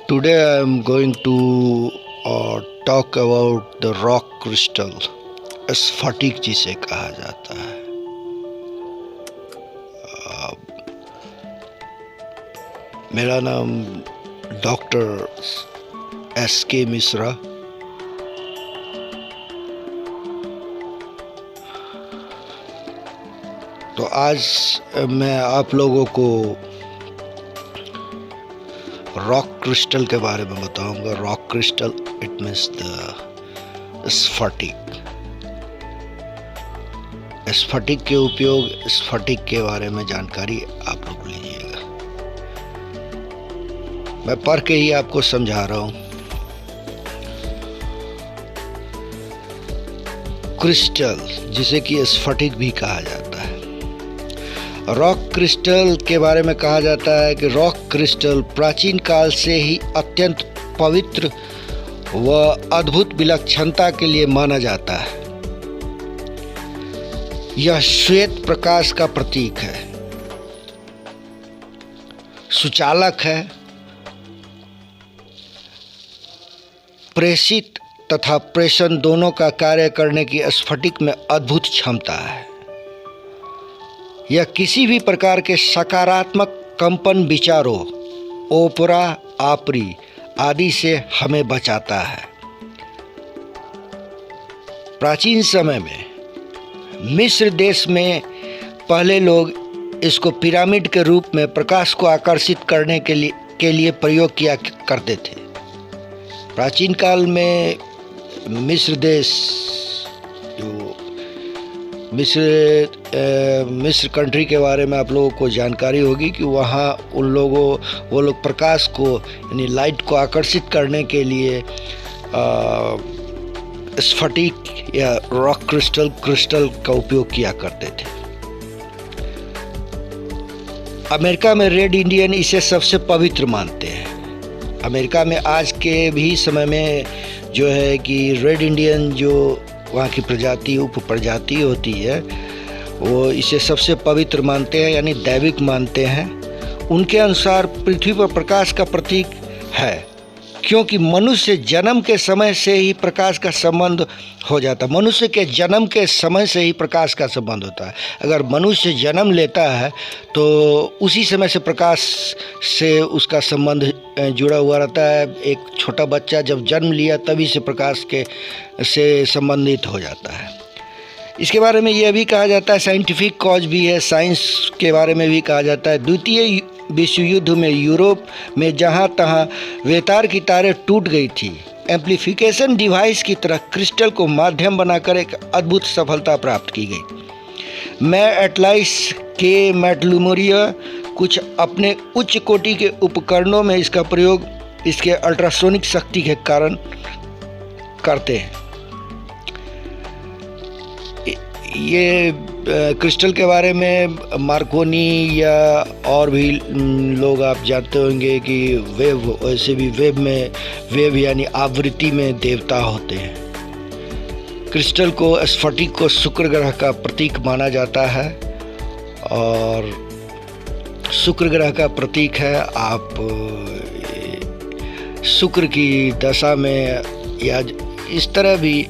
Today I am going to talk about the rock crystal, स्फटिक जिसे कहा जाता है। मेरा नाम डॉक्टर S.K. मिश्रा। तो आज मैं आप लोगों को रॉक क्रिस्टल के बारे में बताऊंगा। Rock crystal it means the स्फटिक। स्फटिक के उपयोग, स्फटिक के बारे में जानकारी आप लोग लीजिएगा। मैं पढ़ के ही आपको समझा रहा हूं। क्रिस्टल जिसे कि स्फटिक भी कहा जाता है। रॉक क्रिस्टल के बारे में कहा जाता है कि रॉक क्रिस्टल प्राचीन काल से ही अत्यंत पवित्र व अद्भुत विलक्षणता के लिए माना जाता है। यह श्वेत प्रकाश का प्रतीक है, सुचालक है, प्रेषित तथा प्रेषण दोनों का कार्य करने की स्फटिक में अद्भुत क्षमता है। यह किसी भी प्रकार के सकारात्मक कंपन विचारों, ओपरा आपरी आदि से हमें बचाता है। प्राचीन समय में मिस्र देश में पहले लोग इसको पिरामिड के रूप में प्रकाश को आकर्षित करने के लिए प्रयोग किया करते थे। प्राचीन काल में मिस्र देश मिस्र कंट्री के बारे में आप लोगों को जानकारी होगी कि वहाँ वो लोग प्रकाश को यानी लाइट को आकर्षित करने के लिए स्फटिक या रॉक क्रिस्टल का उपयोग किया करते थे। अमेरिका में रेड इंडियन इसे सबसे पवित्र मानते हैं। अमेरिका में आज के भी समय में जो है कि रेड इंडियन जो वहाँ की प्रजाति उप प्रजाति होती है वो इसे सबसे पवित्र मानते हैं, यानी दैविक मानते हैं। उनके अनुसार पृथ्वी पर प्रकाश का प्रतीक है, क्योंकि मनुष्य जन्म के समय से ही प्रकाश का संबंध हो जाता है। मनुष्य के जन्म के समय से ही प्रकाश का संबंध होता है। अगर मनुष्य जन्म लेता है तो उसी समय से प्रकाश से उसका संबंध जुड़ा हुआ रहता है। एक छोटा बच्चा जब जन्म लिया तभी से प्रकाश से संबंधित हो जाता है। इसके बारे में यह भी कहा जाता है, साइंटिफिक कॉज भी है, साइंस के बारे में भी कहा जाता है। द्वितीय विश्व युद्ध में यूरोप में जहाँ तहाँ वेतार की तारें टूट गई थी, एम्प्लीफिकेशन डिवाइस की तरह क्रिस्टल को माध्यम बनाकर एक अद्भुत सफलता प्राप्त की गई। मैं एटलाइस के मेटलुमोरिया कुछ अपने उच्च कोटि के उपकरणों में इसका प्रयोग इसके अल्ट्रासोनिक शक्ति के कारण करते हैं। ये क्रिस्टल के बारे में मार्कोनी या और भी लोग आप जानते होंगे कि वेव, वैसे भी वेव यानी आवृत्ति में देवता होते हैं। क्रिस्टल को, स्फटिक को शुक्र ग्रह का प्रतीक माना जाता है और शुक्र ग्रह का प्रतीक है। आप शुक्र की दशा में या इस तरह भी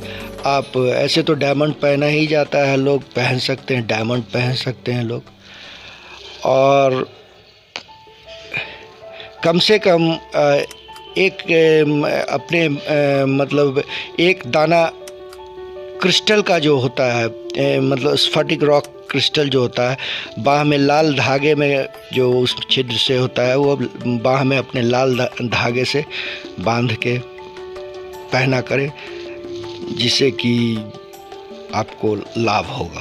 आप, ऐसे तो डायमंड पहना ही जाता है, लोग पहन सकते हैं, डायमंड पहन सकते हैं लोग। और कम से कम एक अपने मतलब एक दाना क्रिस्टल का जो होता है, मतलब स्फटिक रॉक क्रिस्टल जो होता है, बाह में लाल धागे में जो उस छिद्र से होता है, वो बाह में अपने लाल धागे से बांध के पहना करें, जिससे कि आपको लाभ होगा।